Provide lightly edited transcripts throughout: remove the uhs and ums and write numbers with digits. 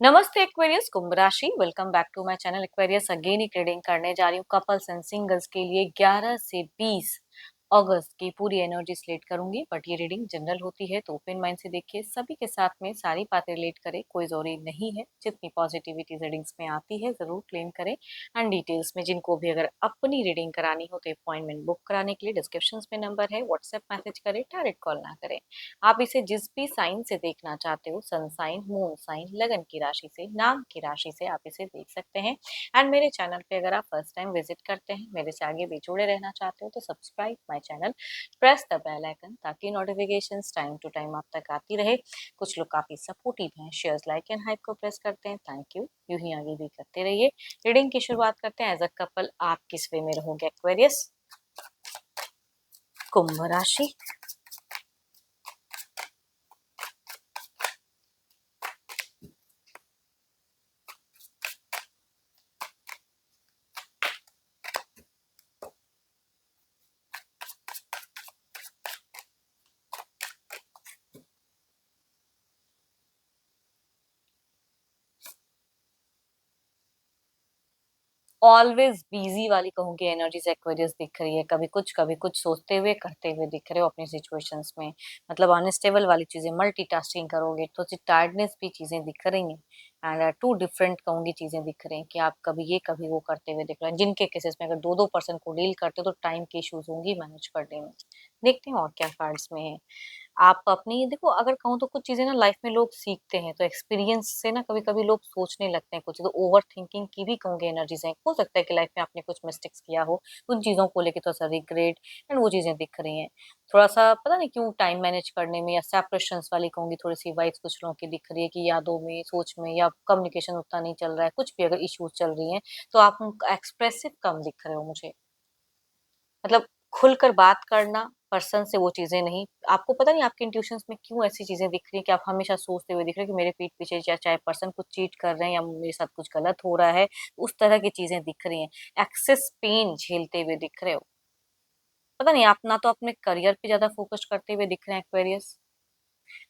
नमस्ते एक्वेरियस, कुंभ राशि। Welcome back to my channel Aquarius. Again एक रीडिंग करने जा रही हूँ कपल्स एंड सिंगल्स के लिए 11 से 20 अगस्त की पूरी एनर्जी स्लेट करूंगी। बट ये रीडिंग जनरल होती है तो ओपन माइंड से देखिए, सभी के साथ में सारी बातें रिलेट करे, कोई जरूरी नहीं है। जितनी पॉजिटिविटी रीडिंग्स में आती है जरूर क्लेम करें। एंड डिटेल्स में जिनको भी अगर अपनी रीडिंग करानी हो तो अपॉइंटमेंट बुक कराने के लिए डिस्क्रिप्शन में नंबर है, व्हाट्सएप मैसेज करें, डायरेक्ट कॉल ना करें। आप इसे जिस भी साइन से देखना चाहते हो, सन साइन, मून साइन, लगन की राशि से, नाम की राशि से आप इसे देख सकते हैं। एंड मेरे चैनल पे अगर आप फर्स्ट टाइम विजिट करते हैं, मेरे से आगे भी जुड़े रहना चाहते हो तो subscribe my channel, press the bell icon ताकि नोटिफिकेशंस टाइम टू टाइम आप तक आती रहे। कुछ लोग काफी सपोर्टिव हैं, शेयर्स, लाइक एंड हाइप को प्रेस करते हैं, थैंक यू। यूं ही आगे भी करते रहिए। रीडिंग की शुरुआत करते हैं। एज अ कपल आप किस वे में रहोगे एक्वेरियस? कुंभ राशि। ऑलवेज बिजी वाली कहूंगी एनर्जीज एक्वेरियस दिख रही है। कभी कुछ सोचते हुए करते हुए दिख रहे हो अपनी सिचुएशंस में। मतलब अनस्टेबल वाली चीजें, मल्टीटास्किंग करोगे तो टायर्डनेस भी चीजें दिख रही हैं। एंड टू डिफरेंट कहूंगी चीजें दिख रही हैं कि आप कभी ये कभी वो करते हुए दिख रहे हैं। जिनके केसेस में अगर दो दो पर्सन को डील करते हो तो टाइम की इश्यूज होंगी मैनेज करने में। देखते हैं और क्या कार्ड्स में है। आप अपनी देखो, अगर कहूँ तो कुछ चीजें ना लाइफ में लोग सीखते हैं, तो एक्सपीरियंस से ना कभी कभी लोग सोचने लगते हैं कुछ। तो ओवर थिंकिंग की भी कहूंगी एनर्जीज है। हो सकता है कि लाइफ में आपने कुछ मिस्टेक्स किया हो, उन चीजों को लेके थोड़ा सा रिग्रेट एंड वो चीजें दिख रही हैं। थोड़ा सा पता नहीं क्यों टाइम मैनेज करने में या सेपरेशन वाली कहूंगी थोड़ी सी वाइब्स कुछ लोगों की दिख रही है कि यादों में, सोच में, या कम्युनिकेशन उतना नहीं चल रहा है। कुछ भी अगर इश्यूज चल रही हैं तो आप एक्सप्रेसिव कम दिख रहे हो मुझे। मतलब खुलकर बात करना पर्सन से, वो चीजें नहीं। आपको पता नहीं आपके इंट्यूशंस में क्यों ऐसी चीजें दिख रही हैं कि आप हमेशा सोचते हुए दिख रहे हैं कि मेरे पीठ पीछे या चाहे पर्सन कुछ चीट कर रहे हैं या मेरे साथ कुछ गलत हो रहा है। उस तरह की चीजें दिख रही हैं। एक्सेस पेन झेलते हुए दिख रहे हो। पता नहीं, आप ना तो अपने करियर पे ज्यादा फोकस करते हुए दिख रहे हैं एक्वेरियस,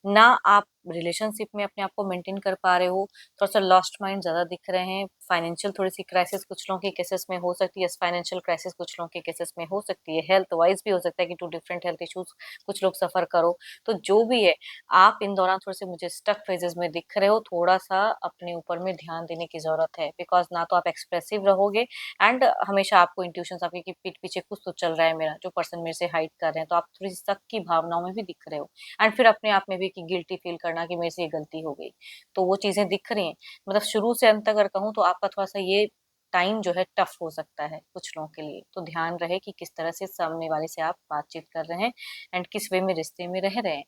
ना आप रिलेशनशिप में अपने आप को मेंटेन कर पा रहे हो। थोड़ा सा लॉस्ट माइंड ज्यादा दिख रहे हैं। फाइनेंशियल थोड़ी सी क्राइसिस कुछ लोगों के केसेस में हो सकती है। फाइनेंशियल क्राइसिस कुछ लोगों के केसेस में हो सकती है। हेल्थ वाइज भी हो सकता है कि टू डिफरेंट हेल्थ इश्यूज कुछ लोग सफर करो। तो जो भी है, आप इन दौरान थोड़े से मुझे स्टक फेजेस में दिख रहे हो। थोड़ा सा अपने ऊपर में ध्यान देने की जरूरत है। बिकॉज ना तो आप एक्सप्रेसिव रहोगे एंड हमेशा आपको इंट्यूशन आपके कि पीठ पीछे कुछ तो चल रहा है, मेरा जो पर्सन मेरे से हाइड कर रहे हैं, तो आप थोड़ी सी शक की भावनाओं में भी दिख रहे हो। एंड फिर अपने आप में भी कि गिल्टी फील करना कि मेरे से ये गलती हो गई। तो वो चीजें दिख रही हैं। मतलब शुरू से अंत अगर कहूँ तो आपका थोड़ा सा ये टाइम जो है टफ हो सकता है कुछ लोगों के लिए। तो ध्यान रहे कि किस तरह से सामने वाले से आप बातचीत कर रहे हैं एंड किस वे में रिश्ते में रह रहे हैं।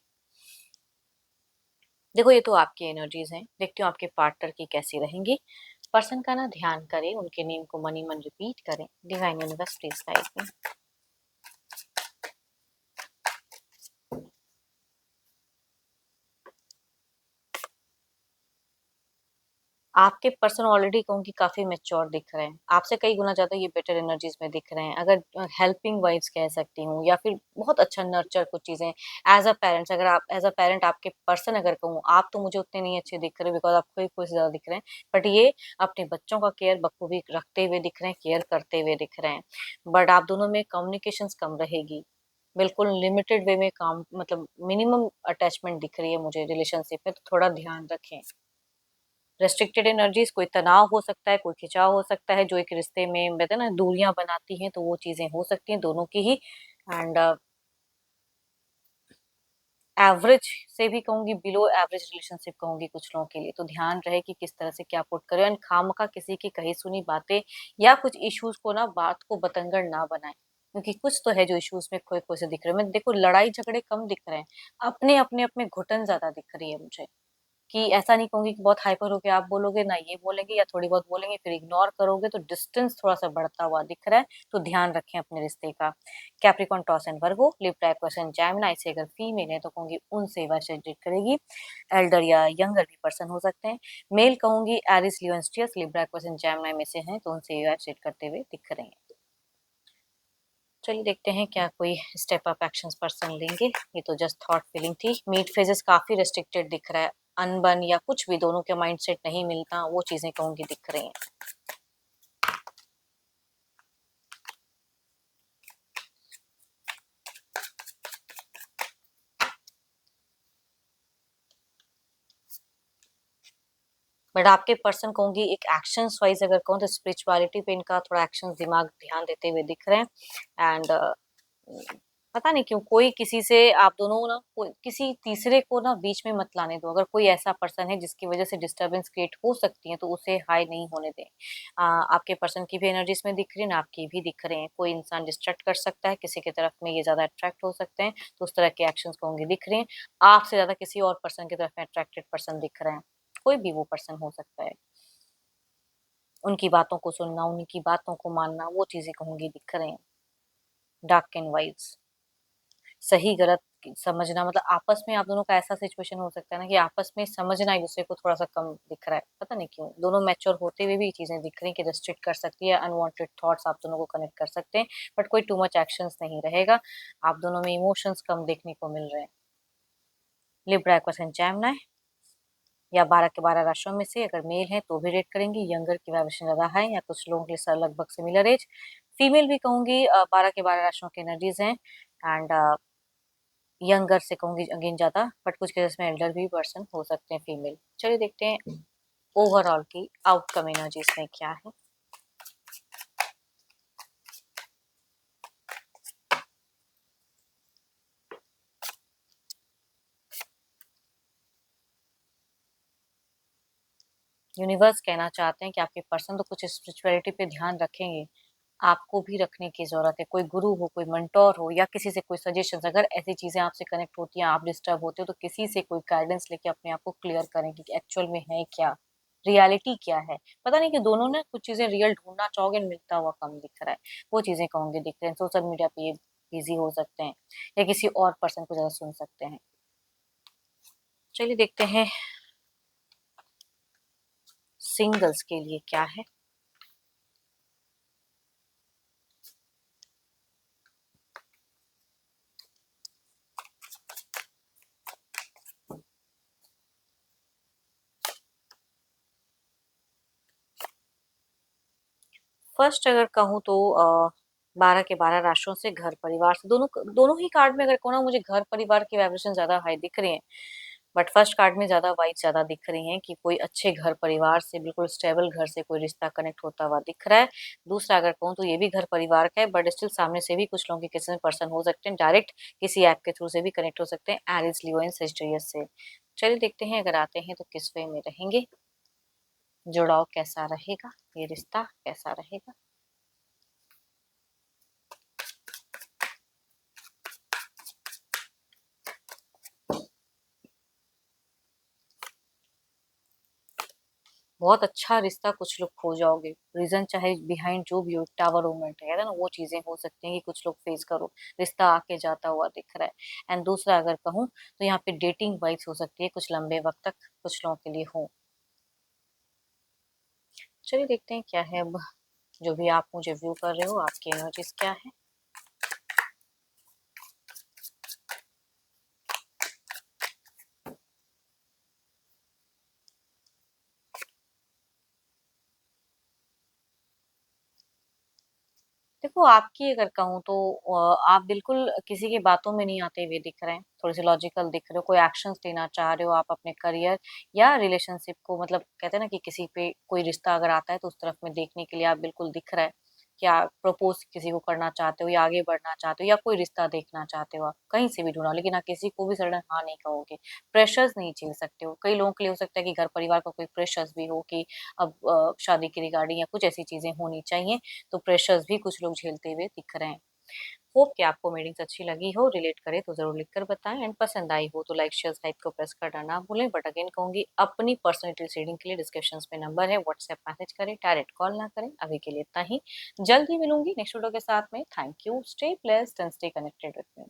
देखो, ये तो आपकी एनर्जीज हैं। देखती हूँ आपके पार्टनर की कैसी रहेंगी। पर्सन का ना ध्यान करें, उनके नेम को मनी मन रिपीट करें। Divine universe please guide me. आपके पर्सन ऑलरेडी कहूँगी काफी मेच्योर दिख रहे हैं। आपसे कई गुना ज्यादा ये बेटर एनर्जीज में दिख रहे हैं। अगर हेल्पिंग वाइब्स कह सकती हूँ, या फिर बहुत अच्छा नर्चर कुछ चीजें एज अ पेरेंट्स। अगर आप एज अ पेरेंट आपके पर्सन अगर कहूँ, आप तो मुझे उतने नहीं अच्छे दिख रहे बिकॉज आपको कोई ज्यादा दिख रहे हैं। बट ये अपने बच्चों का केयर बखूबी रखते हुए दिख रहे हैं, केयर करते हुए दिख रहे हैं। बट आप दोनों में कम्युनिकेशन कम रहेगी। बिल्कुल लिमिटेड वे में काम, मतलब मिनिमम अटैचमेंट दिख रही है मुझे रिलेशनशिप में। तो थोड़ा ध्यान रखें। रेस्ट्रिक्टेड एनर्जीज, कोई तनाव हो सकता है, कोई खिंचाव हो सकता है जो एक रिश्ते में कहते हैं ना दूरियां बनाती हैं। तो वो चीजें हो सकती हैं दोनों की ही। एंड एवरेज से भी कहूंगी बिलो एवरेज रिलेशनशिप कहूंगी कुछ लोगों के लिए। तो ध्यान रहे कि किस तरह से क्या पुट करें एंड खामखा किसी की कही सुनी बातें या कुछ इश्यूज को ना, बात को बतंगड़ ना बनाए। क्योंकि कुछ तो है जो इश्यूज में खोए खोए से दिख रहे हैं। मैं देखो लड़ाई झगड़े कम दिख रहे हैं, अपने घुटन ज्यादा दिख रही है मुझे। कि ऐसा नहीं कहूंगी कि बहुत हाइपर होके आप बोलोगे ना, ये बोलेंगे या थोड़ी बहुत बोलेंगे फिर इग्नोर करोगे, तो डिस्टेंस थोड़ा सा बढ़ता हुआ दिख रहा है। तो ध्यान रखें अपने रिश्ते का। Capricorn, toss and Virgo, Libra, Aquarius, Gemini से अगर फीमेल है तो कहूंगी उनसे एवोल्यूट करेगी। एल्डर या यंगर भी पर्सन हो सकते हैं। मेल कहूंगी एरिस, लियो, स्टियस, लिब्रा, एक्वेरियस, जेमिनी में से हैं तो उनसे एवोल्यूट करते हुए दिख रहे हैं। चलिए देखते हैं क्या कोई स्टेप अप एक्शंस पर्सन लेंगे। ये तो जस्ट थॉट फीलिंग थी। मीट फेजेस काफी रेस्ट्रिक्टेड दिख रहा है। अनबन या कुछ भी दोनों के माइंडसेट नहीं मिलता, वो चीजें कहूंगी दिख रही हैं। बट आपके पर्सन कहूंगी एक एक्शंस वाइज अगर कहूँ तो स्पिरिचुअलिटी पे इनका थोड़ा एक्शन दिमाग ध्यान देते हुए दिख रहे हैं। एंड पता नहीं क्यों कोई किसी से आप दोनों ना कोई किसी तीसरे को ना बीच में मत लाने दो। अगर कोई ऐसा पर्सन है जिसकी वजह से डिस्टरबेंस क्रिएट हो सकती है तो उसे हाई नहीं होने दें। आपके पर्सन की भी एनर्जीज में दिख रही है ना, आपकी भी दिख रहे हैं। कोई इंसान डिस्ट्रैक्ट कर सकता है, किसी की तरफ में ये ज्यादा अट्रैक्ट हो सकते हैं, तो उस तरह के एक्शंस कहूंगी दिख रहे हैं। आपसे ज्यादा किसी और पर्सन की तरफ में अट्रैक्टेड पर्सन दिख रहे हैं, कोई भी वो पर्सन हो सकता है। उनकी बातों को सुनना, उनकी बातों को मानना, वो चीजें कहूंगी दिख रहे हैं। डार्क एंड वाइब्स, सही गलत समझना, मतलब आपस में आप दोनों का ऐसा सिचुएशन हो सकता है ना कि आपस में समझना एक दूसरे को थोड़ा सा कम दिख रहा है। पता नहीं क्यों दोनों मैच्योर होते हुए भी ये चीजें दिख रही हैं कि रेस्ट्रिक्ट कर सकती है, अनवांटेड थॉट्स आप दोनों को कनेक्ट कर सकते हैं, बट कोई टू मच एक्शंस नहीं रहेगा। आप दोनों में इमोशंस कम देखने को मिल रहे हैं। लिब्रा क्वेश्चन जैमना या 12 के 12 राशियों में से अगर मेल है तो भी रेट करेंगे। यंगर की वाइब्रेशन ज्यादा है या कुछ लोगों के लिए लगभग सिमिलर एज। फीमेल भी कहूंगी 12 के 12 राशियों की एनर्जीज हैं। एंड यंगर से कहूंगी अगेन ज्यादा, बट कुछ केसेस में एल्डर भी पर्सन हो सकते हैं फीमेल। चलिए देखते हैं ओवरऑल की आउटकम एनर्जीज में क्या है। यूनिवर्स कहना चाहते हैं कि आपके पर्सन तो कुछ स्पिरिचुअलिटी पे ध्यान रखेंगे, आपको भी रखने की जरूरत है। कोई गुरु हो, कोई मेंटोर हो, या किसी से कोई सजेशन, अगर ऐसी चीजें आपसे कनेक्ट होती हैं, आप डिस्टर्ब होते हो, तो किसी से कोई गाइडेंस लेके अपने आप को क्लियर करें कि एक्चुअल में है क्या, रियलिटी क्या है। पता नहीं कि दोनों ने कुछ चीजें रियल ढूंढना चाहोगे, मिलता हुआ कम दिख रहा है, वो चीजें कहूंगे दिख रहे हैं। सोशल मीडिया पे ये बिजी हो सकते हैं या किसी और पर्सन को ज्यादा सुन सकते हैं। चलिए देखते हैं सिंगल्स के लिए क्या है। फर्स्ट अगर कहूँ तो 12 के 12 राशियों से घर परिवार से, दोनों दोनों ही कार्ड में अगर कहूँ ना, मुझे घर परिवार की वाइब्रेशन ज्यादा हाई दिख रही है। बट फर्स्ट कार्ड में ज्यादा वाइब्स ज्यादा दिख रही हैं कि कोई अच्छे घर परिवार से, बिल्कुल स्टेबल घर से कोई रिश्ता कनेक्ट होता हुआ दिख रहा है। दूसरा अगर कहूँ तो ये भी घर परिवार का है, बट स्टिल सामने से भी कुछ लोगों के किसी पर्सन हो सकते हैं, डायरेक्ट किसी ऐप के थ्रू से भी कनेक्ट हो सकते हैं, एरिस लियो एंड सेजिटेरियस से। चलिए देखते हैं अगर आते हैं तो किस वे में रहेंगे, जुड़ाव कैसा रहेगा, ये रिश्ता कैसा रहेगा। बहुत अच्छा रिश्ता कुछ लोग खो जाओगे, रीजन चाहे बिहाइंड जो भी हो, टावर मोमेंट है ना, वो चीजें हो सकती हैं कि कुछ लोग फेस करो। रिश्ता आके जाता हुआ दिख रहा है। एंड दूसरा अगर कहूँ तो यहाँ पे डेटिंग वाइब्स हो सकती है कुछ लंबे वक्त तक कुछ लोगों के लिए हो। चलिए देखते हैं क्या है अब, जो भी आप मुझे व्यू कर रहे हो आपकी एनर्जीज क्या है। देखो आपकी अगर कहूँ तो आप बिल्कुल किसी की बातों में नहीं आते हुए दिख रहे हैं, थोड़े से लॉजिकल दिख रहे हो, कोई एक्शंस लेना चाह रहे हो आप अपने करियर या रिलेशनशिप को, मतलब कहते हैं ना कि किसी पे कोई रिश्ता अगर आता है तो उस तरफ में देखने के लिए आप बिल्कुल दिख रहा है कि आप प्रपोज किसी को करना चाहते हो या आगे बढ़ना चाहते हो या कोई रिश्ता देखना चाहते हो, आप कहीं से भी ढूंढा, लेकिन आप किसी को भी सडन हाँ नहीं कहोगे। प्रेशर्स नहीं झेल सकते हो। कई लोगों के लिए हो सकता है कि घर परिवार का कोई प्रेशर्स भी हो कि अब शादी की रिगार्डिंग या कुछ ऐसी चीजें होनी चाहिए, तो प्रेशर्स भी कुछ लोग झेलते हुए दिख रहे हैं। होप कि आपको मीटिंग्स अच्छी लगी हो, रिलेट करे तो जरूर लिखकर बताएं, एंड पसंद आई हो तो लाइक शेयर लाइक को प्रेस करना ना भूलें। बट अगेन कहूंगी अपनी पर्सनल रीडिंग के लिए डिस्क्रिप्शन में नंबर है, व्हाट्सएप मैसेज करें, डायरेक्ट कॉल ना करें। अभी के लिए इतना ही, जल्द ही मिलूंगी नेक्स्ट वीडियो के साथ में। Thank you, stay blessed and stay connected with me.